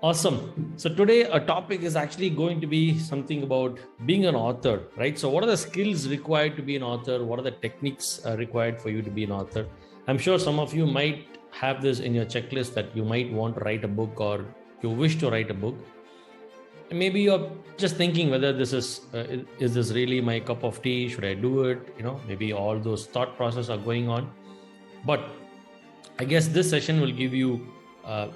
Awesome. So today our topic is actually going to be something about being an author, right? So what are the skills required to be an author? What are the techniques required for you to be an author? I'm sure some of you might have this in your checklist that you might want to write a book or you wish to write a book. And maybe you're just thinking whether this is this really my cup of tea? Should I do it? Maybe all those thought processes are going on. But I guess this session will give you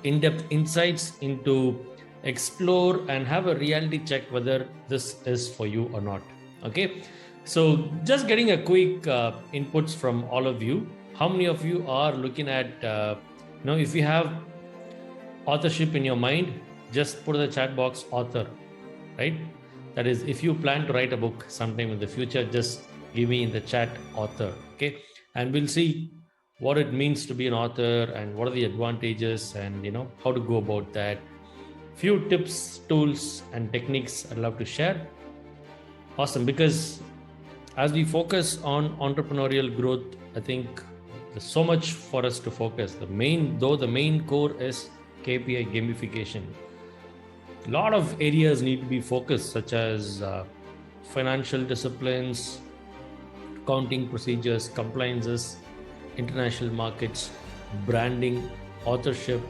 in-depth insights into explore and have a reality check whether this is for you or not. Okay, so just getting a quick inputs from all of you. How many of you are looking at, if you have authorship in your mind, just put in the chat box author, right? That is, if you plan to write a book sometime in the future, just give me in the chat author, okay? And we'll see what it means to be an author and what are the advantages and how to go about that. Few tips, tools and techniques I'd love to share. Awesome, because as we focus on entrepreneurial growth, I think there's so much for us to focus. The main core is KPI gamification. A lot of areas need to be focused, such as financial disciplines, accounting procedures, compliances, international markets, branding, authorship,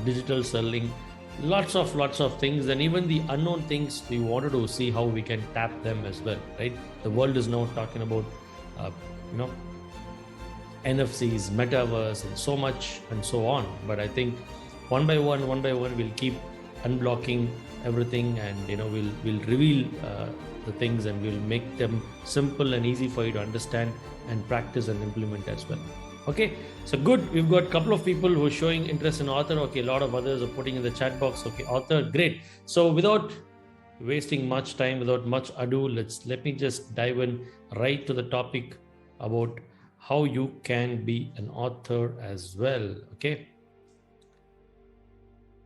digital selling, lots of things, and even the unknown things we wanted to see how we can tap them as well, right? The world is now talking about NFCs, metaverse, and so much and so on. But I think one by one we'll keep unblocking everything, and we'll reveal the things, and we'll make them simple and easy for you to understand and practice and implement as well. Okay, so good. We've got a couple of people who are showing interest in author. Okay, a lot of others are putting in the chat box. Okay, author, great. So without wasting much time, without much ado, let me just dive in right to the topic about how you can be an author as well. Okay,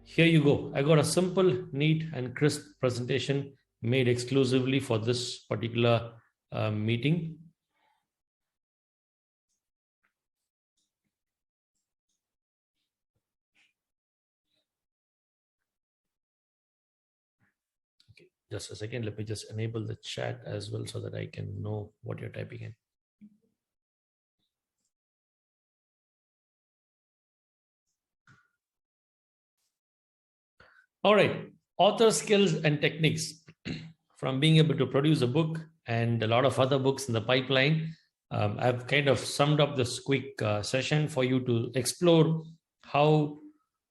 here you go. I got a simple, neat and crisp presentation made exclusively for this particular meeting. Okay, just a second. Let me just enable the chat as well so that I can know what you're typing in. All right, author skills and techniques. From being able to produce a book and a lot of other books in the pipeline, I've kind of summed up this quick session for you to explore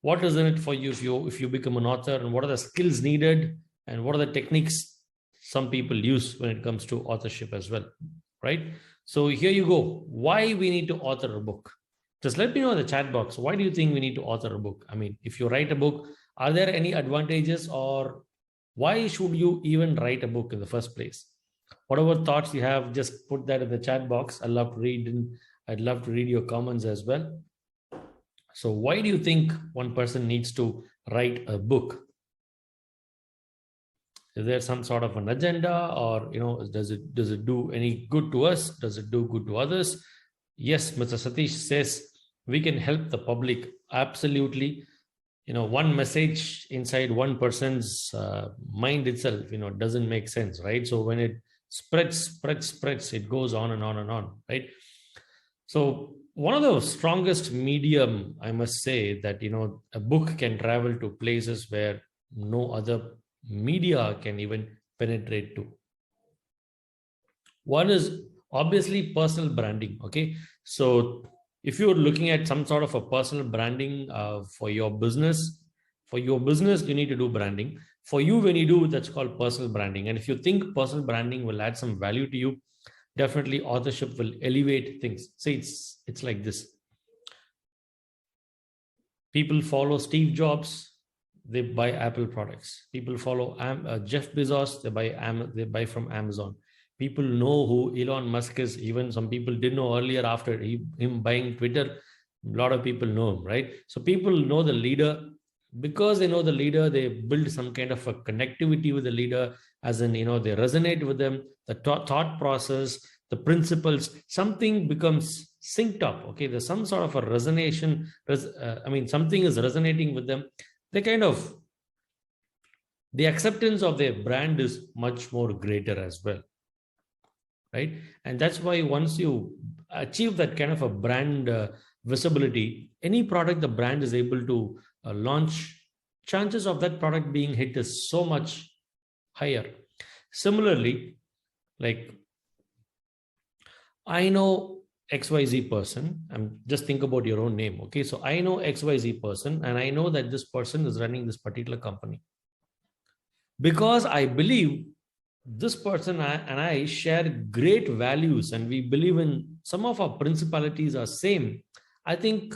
what is in it for you if you become an author, and what are the skills needed and what are the techniques some people use when it comes to authorship as well, right? So here you go. Why we need to author a book? Just let me know in the chat box. Why do you think we need to author a book? I mean, if you write a book, are there any advantages, or why should you even write a book in the first place? Whatever thoughts you have, just put that in the chat box. I'd love to read your comments as well. So why do you think one person needs to write a book? Is there some sort of an agenda, or does it do any good to us? Does it do good to others? Yes, Mr. Satish says we can help the public. Absolutely. One message inside one person's mind itself, doesn't make sense, right? So when it spreads, it goes on and on and on, right? So one of the strongest medium, I must say, that, a book can travel to places where no other media can even penetrate to. One is obviously personal branding. Okay, so if you're looking at some sort of a personal branding for your business, you need to do branding. For you, when you do, that's called personal branding. And if you think personal branding will add some value to you, definitely authorship will elevate things. See, it's like this. People follow Steve Jobs, they buy Apple products. People follow Jeff Bezos, they buy from Amazon. People know who Elon Musk is. Even some people didn't know earlier after him buying Twitter. A lot of people know him, right? So people know the leader. Because they know the leader, they build some kind of a connectivity with the leader, as in, they resonate with them, the thought process, the principles, something becomes synced up. Okay, there's some sort of a resonation. Something is resonating with them. They kind of the acceptance of their brand is much more greater as well, right? And that's why once you achieve that kind of a brand visibility, any product the brand is able to launch, chances of that product being hit is so much higher. Similarly, like, I know XYZ person. Just think about your own name. Okay. So I know XYZ person, and I know that this person is running this particular company because I believe this person and I share great values, and we believe in some of our principalities are same. I think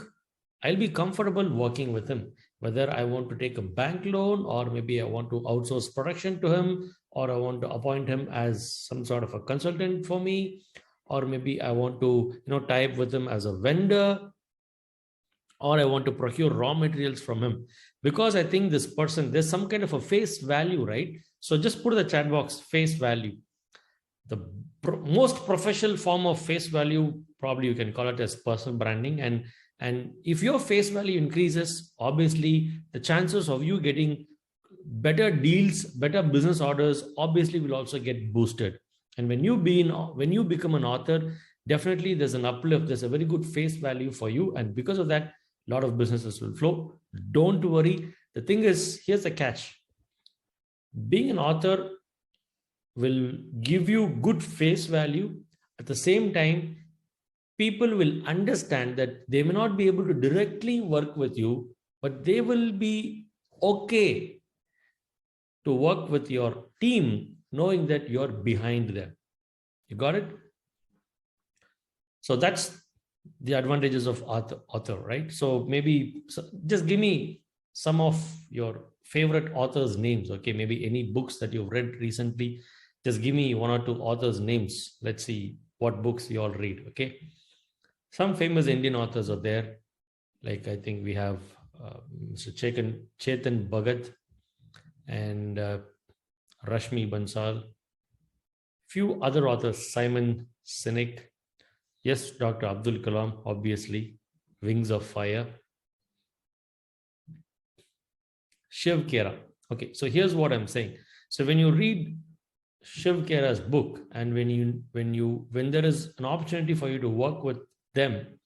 I'll be comfortable working with him, whether I want to take a bank loan, or maybe I want to outsource production to him, or I want to appoint him as some sort of a consultant for me, or maybe I want to, tie up with him as a vendor, or I want to procure raw materials from him, because I think this person, there's some kind of a face value, right? So just put in the chat box face value. The most professional form of face value, probably you can call it as personal branding. And if your face value increases, obviously the chances of you getting better deals, better business orders, obviously will also get boosted. And when you become an author, definitely there's an uplift. There's a very good face value for you, and because of that, a lot of businesses will flow. Don't worry. The thing is, here's the catch: being an author will give you good face value. At the same time, people will understand that they may not be able to directly work with you, but they will be okay to work with your team, knowing that you're behind them. You got it? So that's the advantages of author, right? So maybe just give me some of your favorite authors' names. Okay, maybe any books that you've read recently. Just give me one or two authors' names. Let's see what books you all read. Okay, some famous Indian authors are there. Like, I think we have Mr. Chetan Bhagat and Rashmi Bansal. Few other authors, Simon Sinek. Yes, Dr. Abdul Kalam, obviously. Wings of Fire. Shiv Khera. Okay, so here's what I'm saying. So when you read Shiv Khera's book, and when there is an opportunity for you to work with them,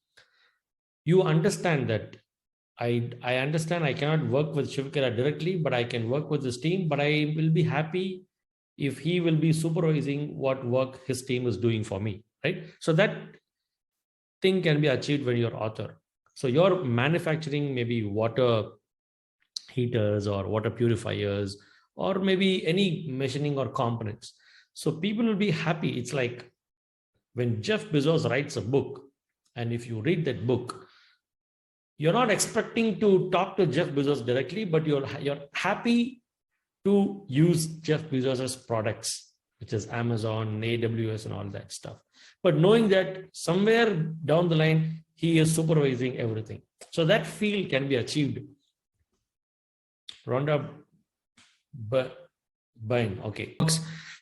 you understand that I understand I cannot work with Shiv Khera directly, but I can work with his team. But I will be happy if he will be supervising what work his team is doing for me, right? So that thing can be achieved when you're author. So you're manufacturing maybe water heaters or water purifiers, or maybe any machining or components. So people will be happy. It's like when Jeff Bezos writes a book, and if you read that book, you're not expecting to talk to Jeff Bezos directly, but you're happy to use Jeff Bezos's products, which is Amazon, AWS, and all that stuff. But knowing that somewhere down the line, he is supervising everything. So that feel can be achieved. Rhonda Byrne, okay.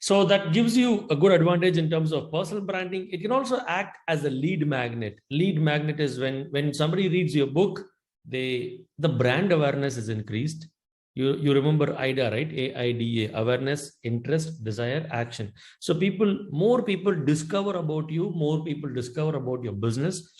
So that gives you a good advantage in terms of personal branding. It can also act as a lead magnet. Lead magnet is when somebody reads your book, the brand awareness is increased. You remember AIDA, right? AIDA, awareness, interest, desire, action. So more people discover about you, more people discover about your business.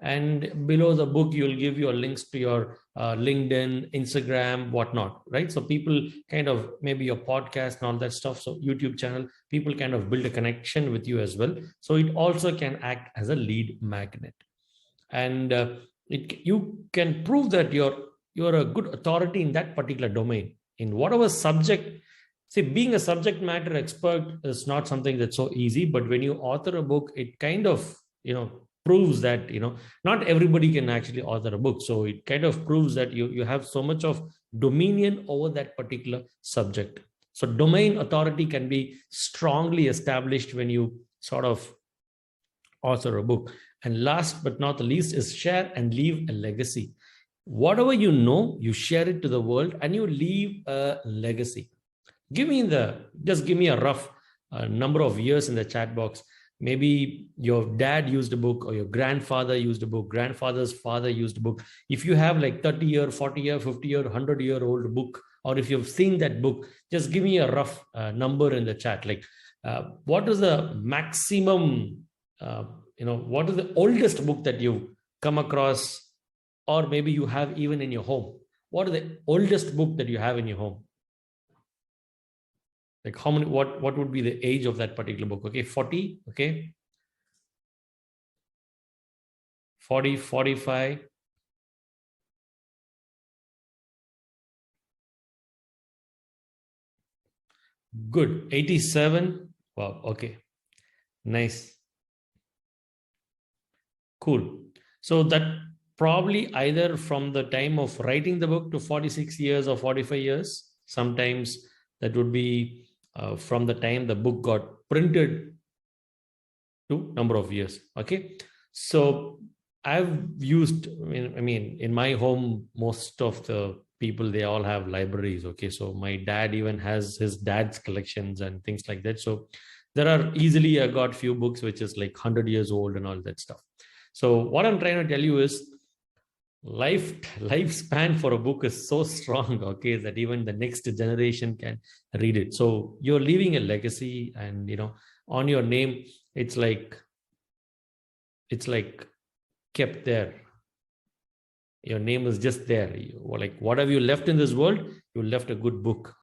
And below the book, you'll give your links to your LinkedIn, Instagram, whatnot, right? So people kind of, maybe your podcast and all that stuff. So YouTube channel, people kind of build a connection with you as well. So it also can act as a lead magnet. And you can prove that you're a good authority in that particular domain, in whatever subject. See, being a subject matter expert is not something that's so easy, but when you author a book, it kind of, proves that, not everybody can actually author a book. So it kind of proves that you have so much of dominion over that particular subject. So domain authority can be strongly established when you sort of author a book. And last but not the least is share and leave a legacy. Whatever you know, you share it to the world and you leave a legacy. Give me a rough number of years in the chat box. Maybe your dad used a book, or your grandfather used a book, grandfather's father used a book. If you have like 30-year, 40-year, 50-year, 100-year-old book or if you've seen that book, just give me a rough number in the chat. Like, what is the maximum, what is the oldest book that you've come across, or maybe you have even in your home? What is the oldest book that you have in your home? Like how many, what would be the age of that particular book? Okay, 40, okay. 40, 45. Good. 87. Wow, okay. Nice. Cool. So that probably either from the time of writing the book to 46 years or 45 years. Sometimes that would be from the time the book got printed to number of years. Okay. So I've used, in my home, most of the people, they all have libraries. Okay. So my dad even has his dad's collections and things like that. So there are easily, I got few books which is like 100 years old and all that stuff. So what I'm trying to tell you is lifespan for a book is so strong, okay, that even the next generation can read it. So you're leaving a legacy, and on your name, it's like kept there. Your name is just there. Like, what have you left in this world? You left a good book.